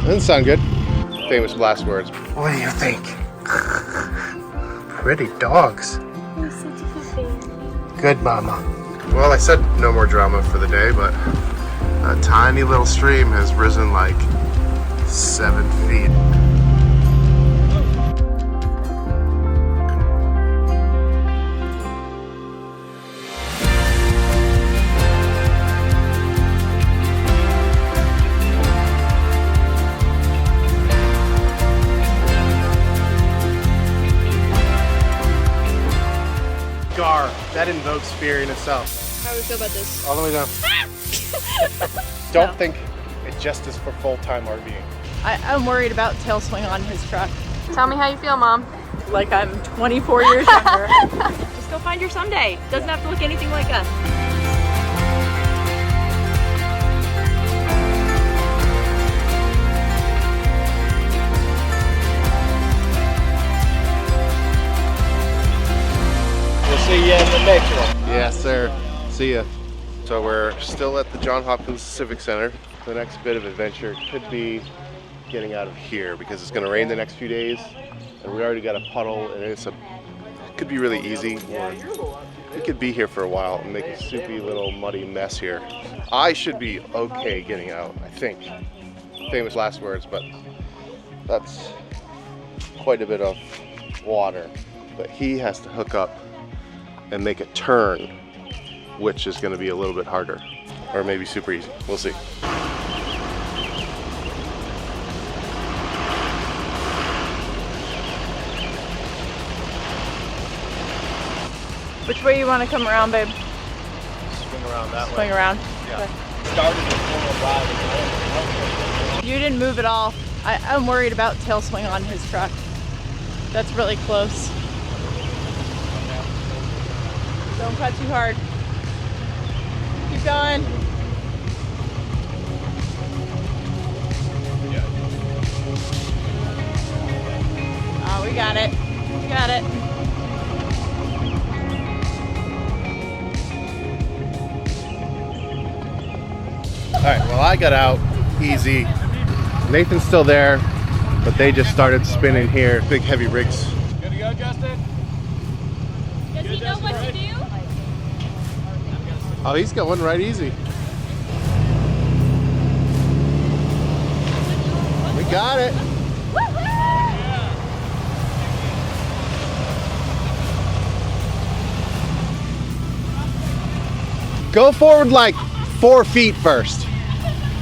Doesn't sound good. Famous last words. What do you think? Pretty dogs. You're such a good baby. Good mama. Well, I said no more drama for the day, but a tiny little stream has risen like 7 feet. Gar, that invokes fear in itself. How do we feel about this? All the way down. Don't think it just is for full-time RVing. I'm worried about tail swing on his truck. Tell me how you feel, Mom. Like I'm 24 years younger. Just go find your someday. Doesn't have to look anything like us. We'll see you in the next one. Yes, sir. See ya. So we're still at the Johns Hopkins Civic Center. The next bit of adventure could be getting out of here because it's going to rain the next few days, and we already got a puddle, and it could be really easy. Or we could be here for a while and make a soupy little muddy mess here. I should be okay getting out, I think. Famous last words, but that's quite a bit of water. But he has to hook up and make a turn, which is going to be a little bit harder, or maybe super easy. We'll see. Which way you want to come around, babe? Swing around that way. Swing around. Yeah. Okay. Started in formal drive. You didn't move at all. I'm worried about tail swing on his truck. That's really close. Don't cut too hard. Keep going. Oh, we got it. We got it. All right, well, I got out easy. Nathan's still there, but they just started spinning here. Big heavy rigs. Good to go, Justin? Does he know what to do? Oh, he's going right easy. We got it. Go forward like 4 feet first.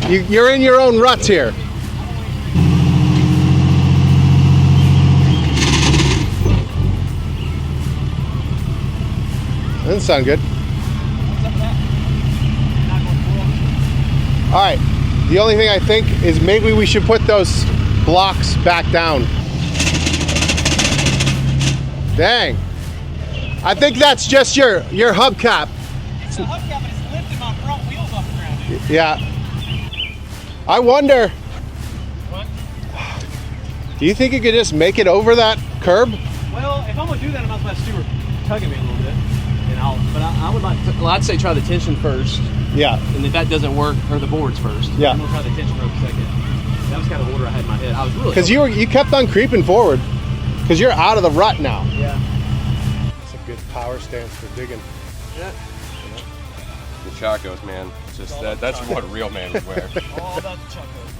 You're in your own ruts here. Doesn't sound good. All right, the only thing I think is maybe we should put those blocks back down. Dang. I think that's just your hubcap. It's a hubcap, but it's lifting my front wheels off the ground. Yeah. I wonder, What? do you think you could just make it over that curb? Well, if I'm gonna do that, I might as well have Stuart tugging me a little bit. And I would like to, well, I'd say try the tension first. Yeah. And if that doesn't work, or the boards first. Yeah. I'm gonna try the tension rope second. That was kind of the order I had in my head. I was really Because you kept on creeping forward, because you're out of the rut now. Yeah. It's a good power stance for digging. Yeah. The chacos, man. It's just that's what real man would wear. All about the chacos.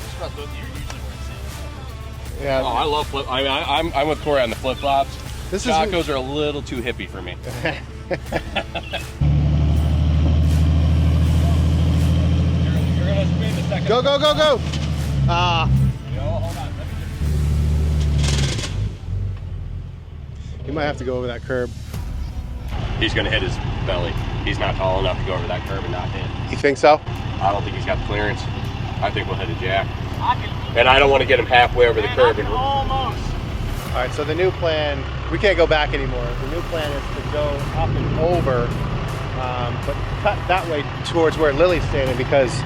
Just about both of you are usually wearing sandals. Yeah. Oh, I love flip. I mean, I'm with Corey on the flip flops. This Chacos are a little too hippie for me. You're gonna spin the second. Go, go, go, go. Hold on. Let me You might have to go over that curb. He's gonna hit his belly. He's not tall enough to go over that curb and not hit. You think so? I don't think he's got the clearance. I think we'll hit a jack. And I don't want to get him halfway over the curb. And almost. All right, so the new plan, we can't go back anymore. The new plan is to go up and over, but cut that way towards where Lily's standing, because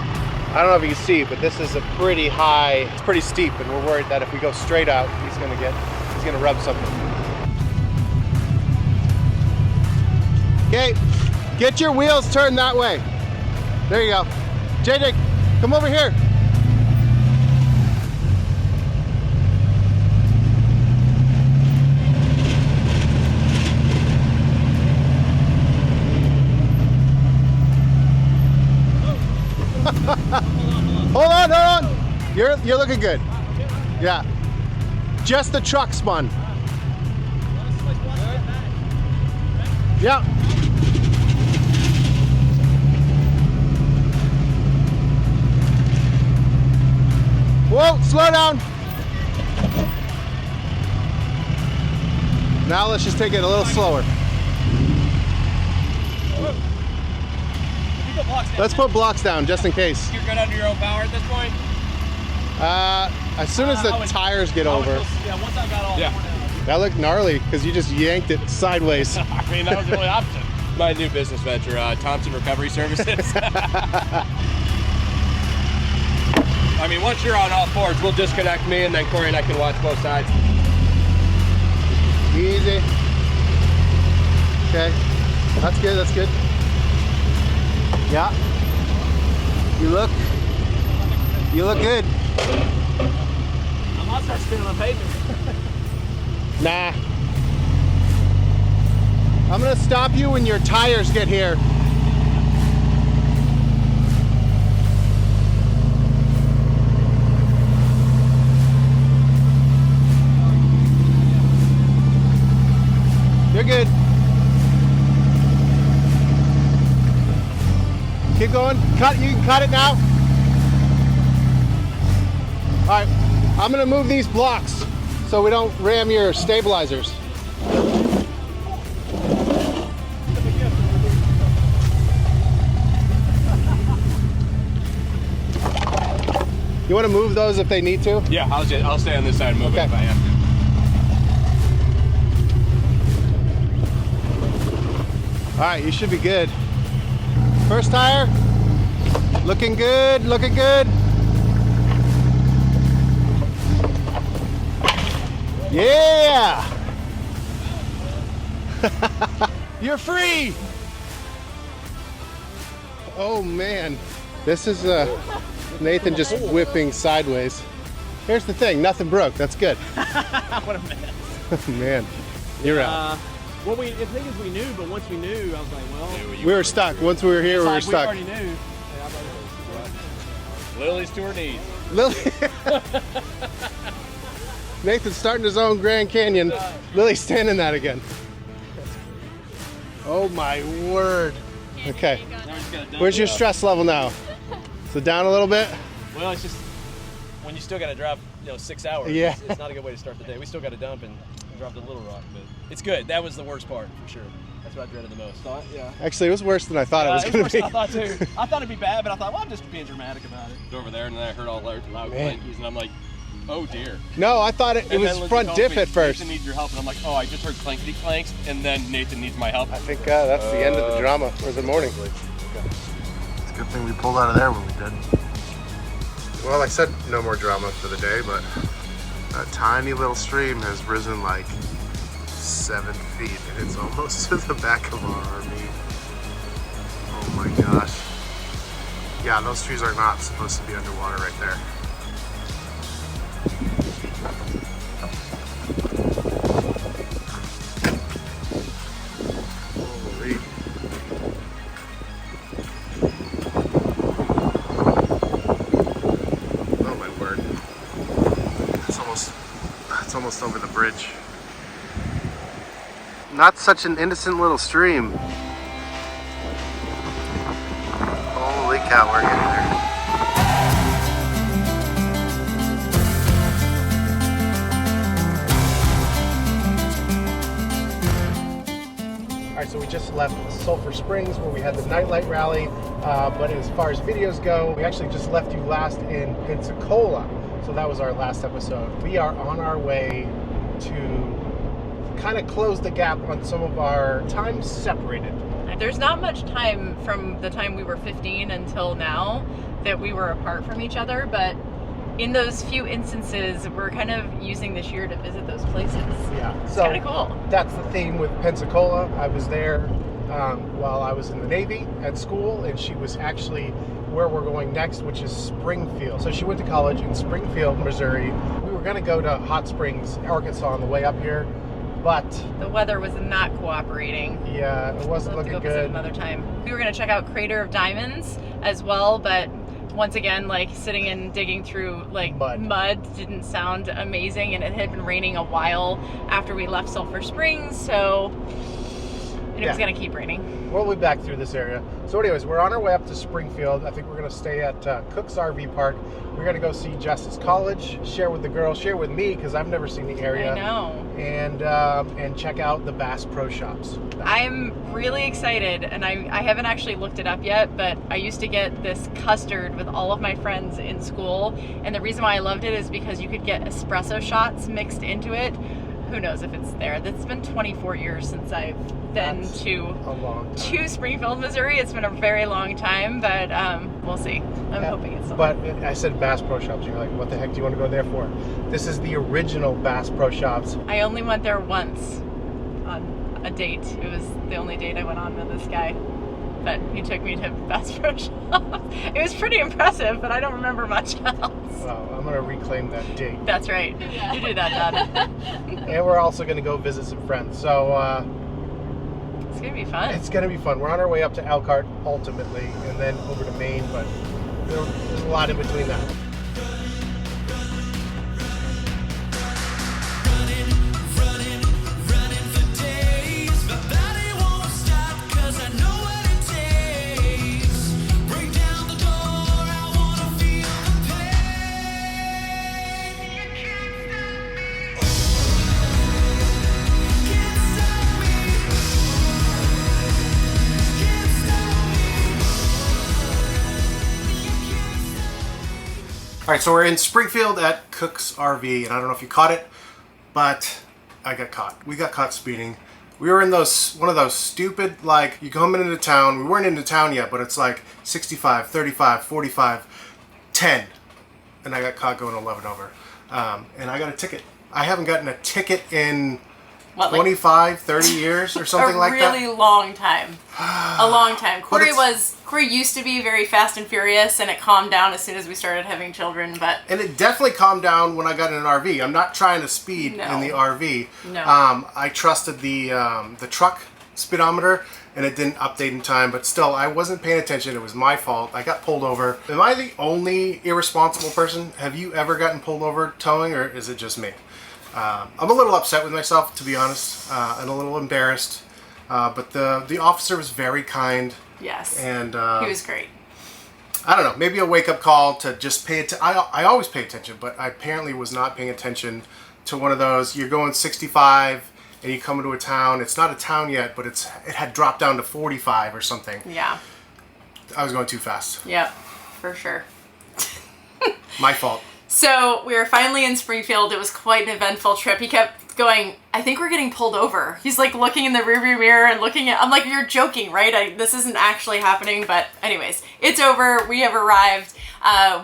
I don't know if you can see, but this is a pretty high, it's pretty steep, and we're worried that if we go straight out, he's gonna rub something. Okay, get your wheels turned that way. There you go. JJ, come over here. Hold on, hold on. You're looking good. Yeah. Just the truck spun. Yeah. Whoa, slow down. Now let's just take it a little slower. Let's put blocks down just in case. You're good under your own power at this point? As soon as the tires get over. Yeah, once I got all That looked gnarly because you just yanked it sideways. I mean, that was the only option. My new business venture, Thompson Recovery Services. I mean, once you're on all fours, we'll disconnect me and then Corey and I can watch both sides. Easy. Okay. That's good, that's good. Yeah. You look good. I might start spinning on pavement. Nah. I'm gonna stop you when your tires get here. You're good. Keep going. You can cut it now. All right. I'm gonna move these blocks so we don't ram your stabilizers. You want to move those if they need to? Yeah, I'll stay on this side and move it if I have to. All right, you should be good. First tire, looking good, looking good. Yeah! You're free! Oh man, this is Nathan just whipping sideways. Here's the thing, nothing broke, that's good. What a mess. Man, you're out. Well, the thing is we knew, but once we knew, I was like, well. We were stuck. Once we were here, we were stuck. We already knew. Lily's to her knees. Lily. Nathan's starting his own Grand Canyon. Lily's standing that again. Oh my word. Okay. Where's your stress level now? So down a little bit? Well, it's just when you still got to drive, 6 hours. Yeah. It's not a good way to start the day. We still got to dump and drop to Little Rock, but it's good. That was the worst part for sure. That's what I dreaded the most. Yeah. Actually, it was worse than I thought it was going to be. I thought too. I thought it'd be bad, but I thought, well, I'm just being dramatic about it. Over there, and then I heard all loud clankies, and I'm like, oh dear. No, I thought it was front diff at first. Nathan needs your help, and I'm like, oh, I just heard clankety clanks, and then Nathan needs my help. I think that's the end of the drama for the morning. It's a good thing we pulled out of there when we did. Well, I said no more drama for the day, but that tiny little stream has risen like 7 feet, and it's almost to the back of our RV. Oh my gosh. Yeah, those trees are not supposed to be underwater right there. Holy. Oh my word. It's almost over the bridge. Not such an innocent little stream. Holy cow, we're getting there. Alright, so we just left Sulphur Springs where we had the nightlight rally, but as far as videos go, we actually just left you last in Pensacola. So that was our last episode. We are on our way to kind of close the gap on some of our time separated. There's not much time from the time we were 15 until now that we were apart from each other, but in those few instances, we're kind of using this year to visit those places. Yeah, It's so kind of cool. That's the theme with Pensacola. I was there while I was in the Navy at school, and she was actually where we're going next, which is Springfield. So she went to college in Springfield, Missouri. We were going to go to Hot Springs, Arkansas on the way up here, but The weather was not cooperating. yeah, it wasn't We'll have to looking go visit good. another time. We were going to check out Crater of Diamonds as well, but once again, like sitting and digging through like mud didn't sound amazing, and it had been raining a while after we left Sulphur Springs, so it was gonna keep raining. We'll be back through this area. So anyways, we're on our way up to Springfield. I think we're gonna stay at Cook's RV Park. We're gonna go see Jess's college, share with the girls, share with me, because I've never seen the area. I know. And check out the Bass Pro Shops. I'm really excited, and I haven't actually looked it up yet, but I used to get this custard with all of my friends in school, and the reason why I loved it is because you could get espresso shots mixed into it. Who knows if it's there. That's been 24 years since I've been to Springfield, Missouri. It's been a very long time, but we'll see. I'm hoping it's still. But I said Bass Pro Shops. You're like, what the heck do you want to go there for? This is the original Bass Pro Shops. I only went there once on a date. It was the only date I went on with this guy. But he took me to Bass Pro Shops. It was pretty impressive, but I don't remember much else. Well, I'm going to reclaim that date. That's right. You do that, Dad. And we're also going to go visit some friends. So it's going to be fun. It's going to be fun. We're on our way up to Elkhart ultimately, and then over to Maine, but there's a lot in between that. All right, so we're in Springfield at Cook's RV, and I don't know if you caught it, but I got caught. We got caught speeding. We were in one of those stupid, like, you come into town. We weren't into town yet, but it's like 65, 35, 45, 10. And I got caught going 11 over. And I got a ticket. I haven't gotten a ticket in 25, 30 years or something like that. A really long time. A long time. Corey used to be very fast and furious, and it calmed down as soon as we started having children, but... And it definitely calmed down when I got in an RV. I'm not trying to speed in the RV. No. I trusted the truck speedometer, and it didn't update in time, but still, I wasn't paying attention. It was my fault. I got pulled over. Am I the only irresponsible person? Have you ever gotten pulled over towing, or is it just me? I'm a little upset with myself, to be honest, and a little embarrassed. But the officer was very kind. Yes. And he was great. I don't know, maybe a wake-up call to just pay attention. I always pay attention, but I apparently was not paying attention to one of those. You're going 65 and you come into a town. It's not a town yet, but it had dropped down to 45 or something. Yeah. I was going too fast. Yep, for sure. My fault. So we were finally in Springfield. It was quite an eventful trip. He kept going, I think we're getting pulled over. He's like looking in the rearview mirror and looking at, I'm like, you're joking, right? This isn't actually happening, but anyways, it's over. We have arrived.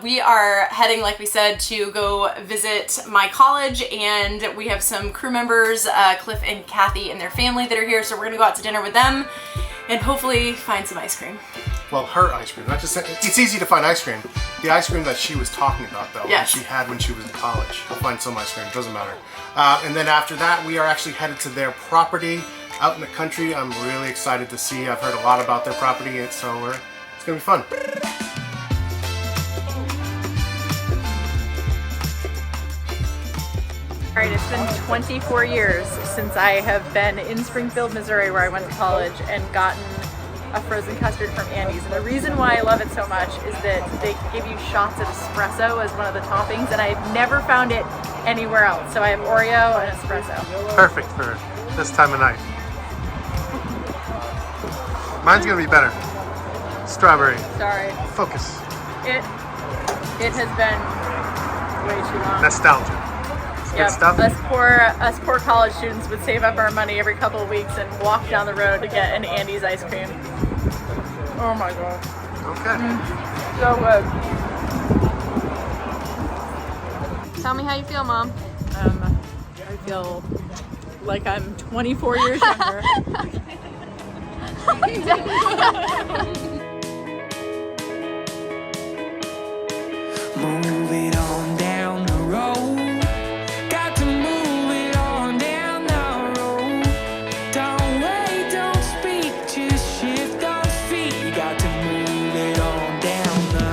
We are heading, like we said, to go visit my college, and we have some crew members, Cliff and Cathy and their family that are here, so we're gonna go out to dinner with them and hopefully find some ice cream. Well, her ice cream, not just, it's easy to find ice cream. The ice cream that she was talking about, though, yes, that she had when she was in college. We'll find some ice cream, doesn't matter. And then after that, we are actually headed to their property out in the country. I'm really excited to see. I've heard a lot about their property, so it's gonna be fun. All right, it's been 24 years since I have been in Springfield, Missouri, where I went to college, and gotten a frozen custard from Andy's. And the reason why I love it so much is that they give you shots of espresso as one of the toppings, and I've never found it anywhere else. So I have Oreo and espresso. Perfect for this time of night. Mine's gonna be better. Strawberry. Sorry. Focus. It has been way too long. Nostalgia. Yep. Good stuff. Us poor college students would save up our money every couple of weeks and walk down the road to get an Andy's ice cream. Oh my god. Okay. So good. Tell me how you feel, Mom. I feel like I'm 24 years younger. Moving on down the road. Got to move it on down the road. Don't wait, don't speak, just shift those feet. Got to move it on down the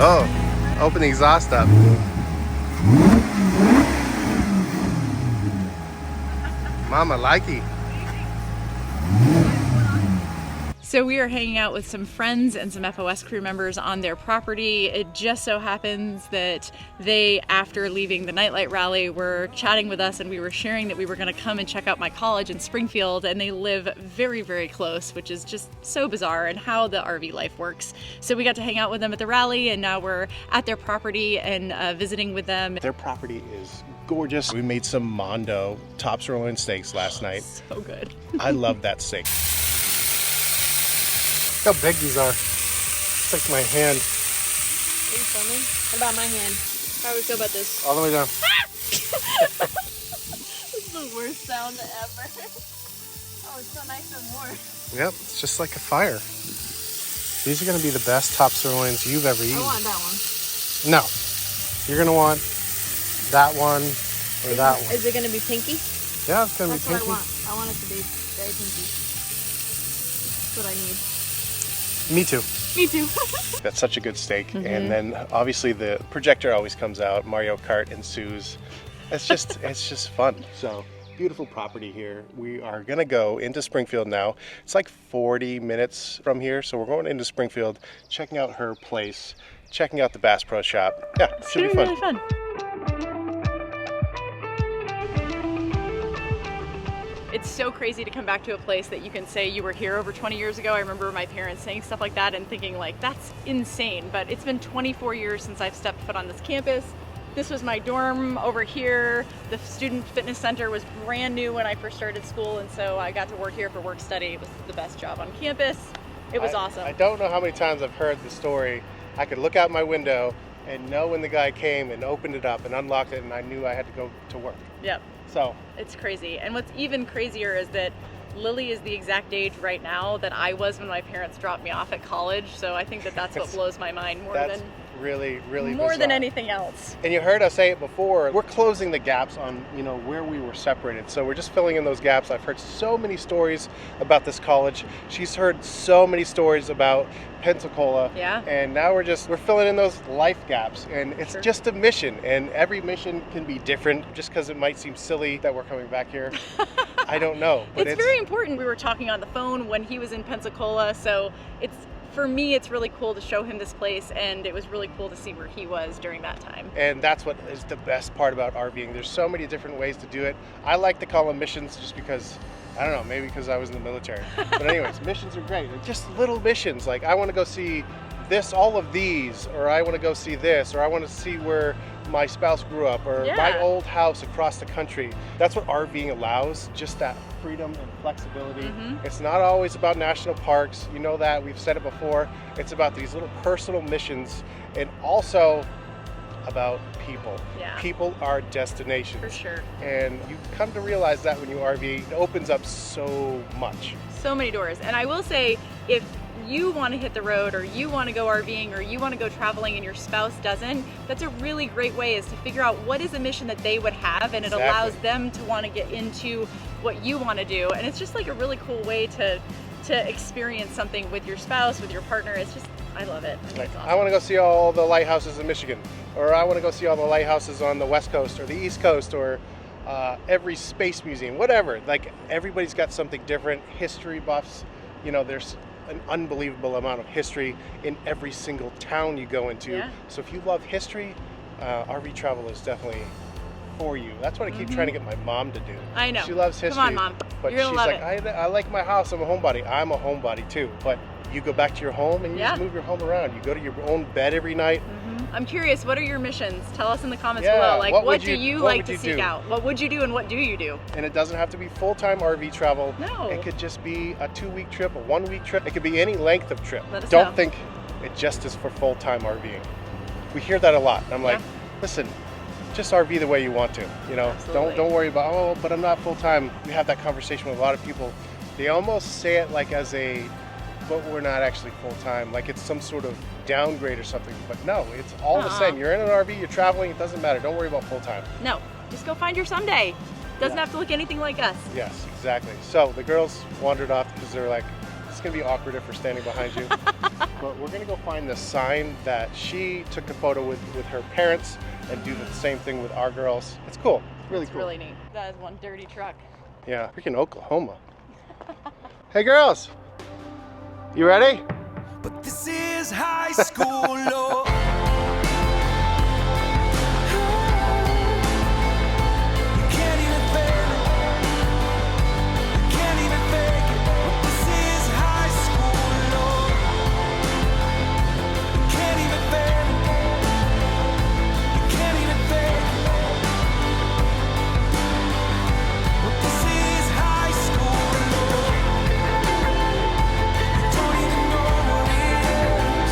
Oh, open the exhaust up. Mama likey. So we are hanging out with some friends and some FOS crew members on their property. It just so happens that they, after leaving the Nightlight Rally, were chatting with us and we were sharing that we were going to come and check out my college in Springfield, and they live very, very close, which is just so bizarre and how the RV life works. So we got to hang out with them at the rally, and now we're at their property and visiting with them. Their property is gorgeous. We made some Mondo top sirloin steaks last night. So good. I love that steak. Look how big these are. It's like my hand. Are you filming? What about my hand? How do we feel about this? All the way down. This is the worst sound ever. Oh, it's so nice and warm. Yep, it's just like a fire. These are going to be the best top sirloins you've ever eaten. I want that one. No. You're going to want that one or that one. Is it going to be pinky? Yeah, it's going to be That's what pinky. I want. I want it to be very pinky. That's what I need. Me too. Me too. That's such a good steak. And then obviously the projector always comes out. Mario Kart ensues. It's just fun. So beautiful property here. We are gonna go into Springfield now. It's like 40 minutes from here. So we're going into Springfield, checking out her place, checking out the Bass Pro Shop. Yeah, it should be fun. Really fun. It's so crazy to come back to a place that you can say you were here over 20 years ago. I remember my parents saying stuff like that and thinking like, that's insane. But it's been 24 years since I've stepped foot on this campus. This was my dorm over here. The student fitness center was brand new when I first started school, and so I got to work here for work study. It was the best job on campus. It was awesome. I don't know how many times I've heard the story. I could look out my window and know when the guy came and opened it up and unlocked it, and I knew I had to go to work. Yep. So it's crazy. And what's even crazier is that Lily is the exact age right now that I was when my parents dropped me off at college. So I think that that's what blows my mind more than really more than bizarre. anything else. And you heard us say it before, we're closing the gaps on, you know, where we were separated. So we're just filling in those gaps. I've heard so many stories about this college. She's heard so many stories about Pensacola. Yeah. And now we're filling in those life gaps. And it's just a mission. And every mission can be different. Just because it might seem silly that we're coming back here, I don't know. But it's very important. We were talking on the phone when he was in Pensacola. So for me, it's really cool to show him this place, and it was really cool to see where he was during that time. And that's what is the best part about RVing. There's so many different ways to do it. I like to call them missions just because, I don't know, maybe because I was in the military. But anyways, missions are great. They're just little missions. Like, I want to go see this, all of these, or I want to go see this, or I want to see where my spouse grew up, or my old house across the country. That's what RVing allows, just that freedom and flexibility. It's not always about national parks, you know that, we've said it before. It's about these little personal missions, and also about people. Yeah. People are destinations. For sure. And you come to realize that when you RV, it opens up so much. So many doors. And I will say, if you want to hit the road, or you want to go RVing, or you want to go traveling and your spouse doesn't, that's a really great way, is to figure out what is a mission that they would have, and it allows them to want to get into what you want to do. And it's just like a really cool way to experience something with your spouse, with your partner. It's just, I love it. Like, It's awesome. I want to go see all the lighthouses in Michigan, or I want to go see all the lighthouses on the West Coast or the East Coast, or every space museum, whatever. Like, everybody's got something different. History buffs, you know, there's an unbelievable amount of history in every single town you go into. Yeah. So if you love history, RV travel is definitely for you. That's what I keep trying to get my mom to do. I know. She loves history. Come on, Mom. But You're gonna she's love like, it. I like my house. I'm a homebody. I'm a homebody too. But you go back to your home and you just move your home around. You go to your own bed every night. I'm curious, what are your missions? Tell us in the comments Yeah, below. Like, what do what you like would to you seek do? out? What would you do, and what do you do? And it doesn't have to be full-time RV travel. No. It could just be a 2-week trip, a 1-week trip. It could be any length of trip. Let us Don't know. think it just is for full-time RVing. We hear that a lot. And I'm like, listen, just RV the way you want to. You know, Absolutely. don't worry about, oh, but I'm not full-time. We have that conversation with a lot of people. They almost say it like as a, but we're not actually full-time, like it's some sort of downgrade or something. But no, it's all the same. You're in an RV, you're traveling, it doesn't matter. Don't worry about full-time. No, just go find your someday. Doesn't have to look anything like us. Yes, exactly. So the girls wandered off because they're like, It's gonna be awkward if we're standing behind you. But we're gonna go find the sign that she took a photo with her parents and do the same thing with our girls. It's cool, really cool. Really neat. That is one dirty truck. Yeah, freaking Oklahoma. Hey girls, you ready? But this is high school love. You can't even fake it. You can't even fake it. But this is high school love. You can't even fake it. You can't even fake it. But this is high school love. You don't even know what it is.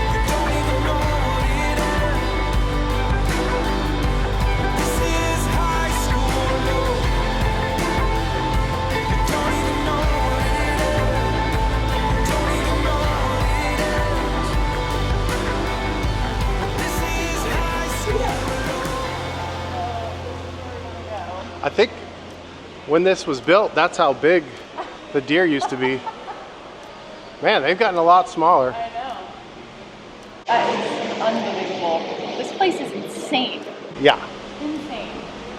You don't even know what it is. This is high school love. You don't even know what it is. You don't even know what it is. This is high school love. I think when this was built, that's how big the deer used to be. Man, they've gotten a lot smaller. I know. That is unbelievable. This place is insane. Yeah. Insane.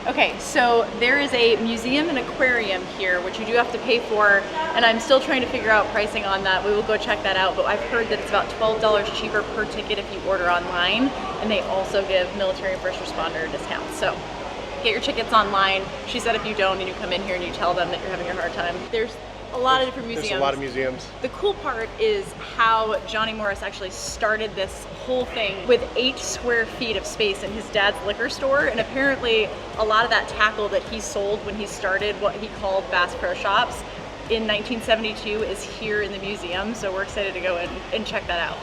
Okay, so there is a museum and aquarium here, which you do have to pay for, and I'm still trying to figure out pricing on that. We will go check that out, but I've heard that it's about $12 cheaper per ticket if you order online, and they also give military and first responder discounts. So get your tickets online. She said if you don't and you come in here and you tell them that you're having a hard time. There's a lot of different museums. There's a lot of museums. The cool part is how Johnny Morris actually started this whole thing with 8 square feet of space in his dad's liquor store, and apparently a lot of that tackle that he sold when he started what he called Bass Pro Shops in 1972 is here in the museum, so we're excited to go in and check that out.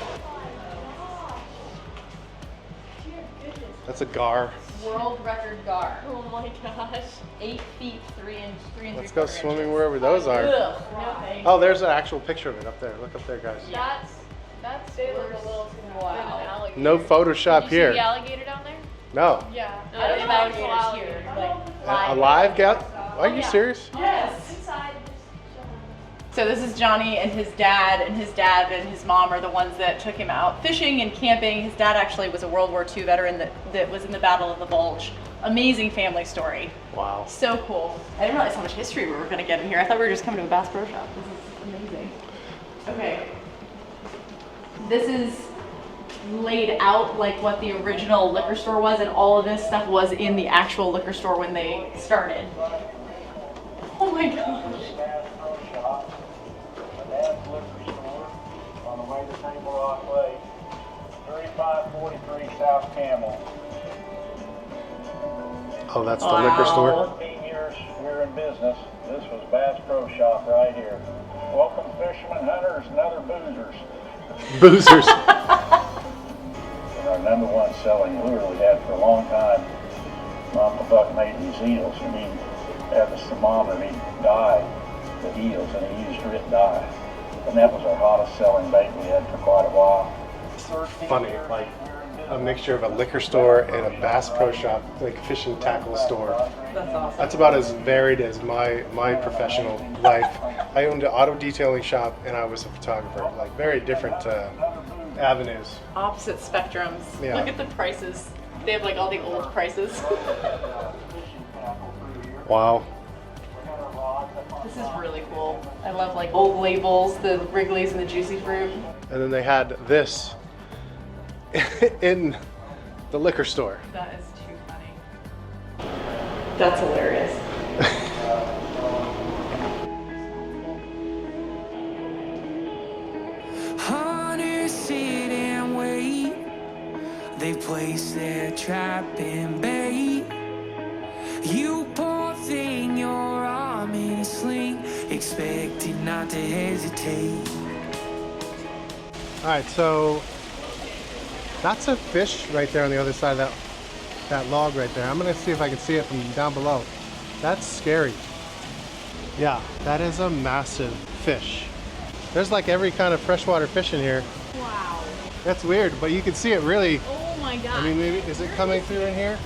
That's a gar. World record gar. Oh my gosh. 8 feet 3 inches. Let's go swimming wherever those are. Ugh, no thanks. Oh, there's an actual picture of it up there. Look up there, guys. That's they look a little wow. No Photoshop You see here. the alligator down there? No. Yeah. No, there's alligators here. A live gal? Are you serious? Yes. Inside. So this is Johnny and his dad and his mom are the ones that took him out fishing and camping. His dad actually was a World War II veteran that was in the Battle of the Bulge. Amazing family story. Wow. So cool. I didn't realize how much history we were going to get in here. I thought we were just coming to a Bass Pro Shop. This is amazing. Okay. This is laid out like what the original liquor store was, and all of this stuff was in the actual liquor store when they started. Oh my gosh. On the way to Table Rock Lake, 3543 South Camel. Oh, that's the liquor store. 15 years we're in business. This was Bass Pro Shop right here. Welcome fishermen, hunters, and other boozers. Boozers. And our #1 selling lure we had for a long time. Mom and Buck made these eels, and he had the thermometer, he'd dye the eels, and he used grit dye. And that was our hottest selling bait we had for quite a while. Funny, like a mixture of a liquor store and a Bass Pro Shop, like fishing tackle store. That's awesome. That's about as varied as my professional life. I owned an auto detailing shop and I was a photographer. Like very different avenues. Opposite spectrums. Yeah. Look at the prices. They have like all the old prices. Wow. This is really cool. I love like old labels, the Wrigley's and the Juicy Fruit. And then they had this in the liquor store. That is too funny. That's hilarious. Hunters sit and wait. They place their trap and bait. You poor thing, your arm in a sling, expecting not to hesitate. All right, so that's a fish right there on the other side of that log right there. I'm gonna see if I can see it from down below. That's scary. Yeah, that is a massive fish. There's like every kind of freshwater fish in here. Wow. That's weird, but you can see it really. Oh my god. I mean, maybe, is it coming through in here?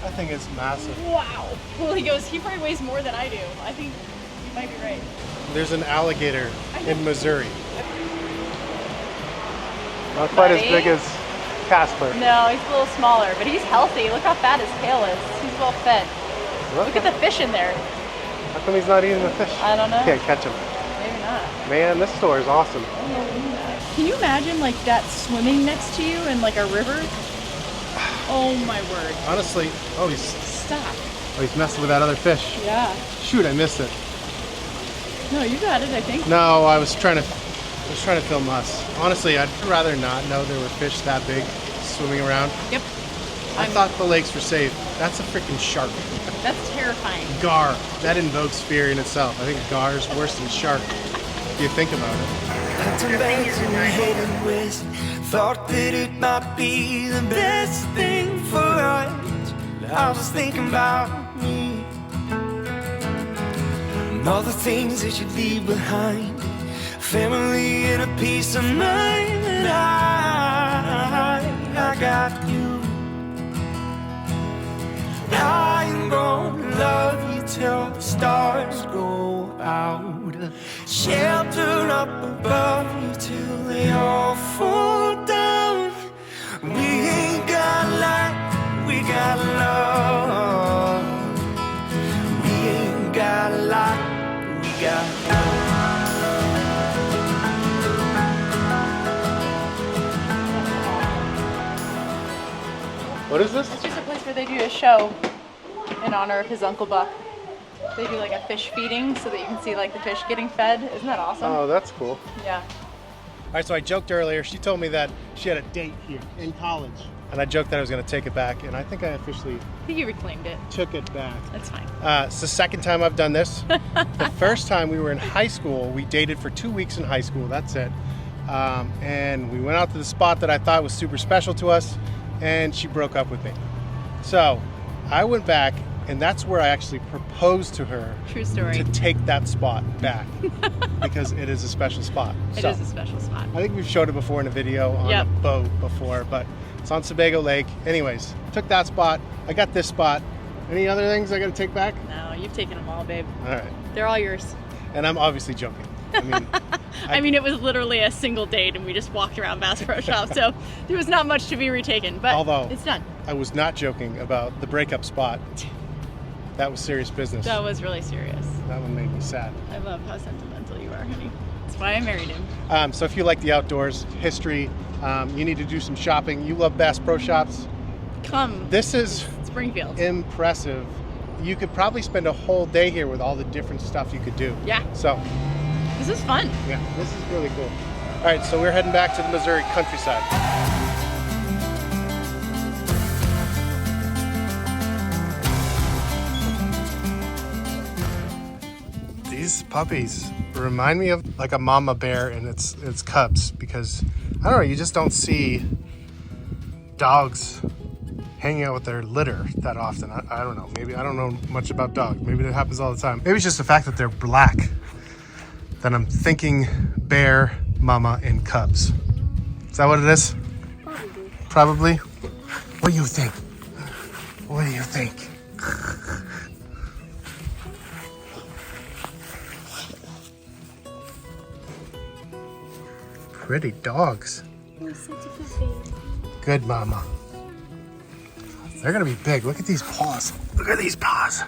I think it's massive. Wow. Well, he probably weighs more than I do. I think might be right. There's an alligator in Missouri. Not quite as Buddy? big as Casper. No, he's a little smaller, but he's healthy. Look how fat his tail is. He's well fed. Look at the fish in there. How come he's not eating the fish? I don't know. Can't catch him. Maybe not. Man, this store is awesome. Can you imagine like that swimming next to you in like a river? Oh my word. Honestly, oh, Stop. he's messing with that other fish. Yeah. Shoot, I missed it. No, you got it, I think. No, I was trying to film us. Honestly, I'd rather not know there were fish that big swimming around. Yep. I thought the lakes were safe. That's a freaking shark. That's terrifying. Gar. That invokes fear in itself. I think gar is worse than shark. If you think about it. Thought that it might be the best thing for us. I was thinking about me and all the things that you leave behind, family and a peace of mind. And I got you. I am gonna love you till the stars go out, shelter up above you till they all fall down. We ain't got light, we got love. We ain't got light, we got love. What is this? It's just a place where they do a show in honor of his Uncle Buck. They do like a fish feeding so that you can see like the fish getting fed. Isn't that awesome? Oh, that's cool. Yeah. All right, so I joked earlier. She told me that she had a date here in college. And I joked that I was going to take it back. And I think I officially I think you reclaimed it. took it back. That's fine. It's the second time I've done this. The first time we were in high school, we dated for 2 weeks in high school. That's it. And we went out to the spot that I thought was super special to us. And she broke up with me. So I went back, and that's where I actually proposed to her. True story. To take that spot back because it is a special spot. It is a special spot. I think we've showed it before in a video on a boat before, but it's on Sebago Lake. Anyways, took that spot. I got this spot. Any other things I got to take back? No, you've taken them all, babe. All right. They're all yours. And I'm obviously joking. I mean, it was literally a single date and we just walked around Bass Pro Shop, so there was not much to be retaken, but although it's done. I was not joking about the breakup spot. That was serious business. That was really serious. That one made me sad. I love how sentimental you are, honey. That's why I married him. So if you like the outdoors, history, you need to do some shopping. You love Bass Pro Shops. Come. This is Springfield. Impressive. You could probably spend a whole day here with all the different stuff you could do. Yeah. So this is fun. Yeah, this is really cool. All right, so we're heading back to the Missouri countryside. These puppies remind me of like a mama bear and its cubs because I don't know, you just don't see dogs hanging out with their litter that often. I don't know, maybe I don't know much about dogs. Maybe that happens all the time. Maybe it's just the fact that they're black that I'm thinking bear, mama, and cubs. Is that what it is? Probably. What do you think? What do you think? Pretty dogs. You're such a good baby. Good mama. They're gonna be big. Look at these paws. Look at these paws.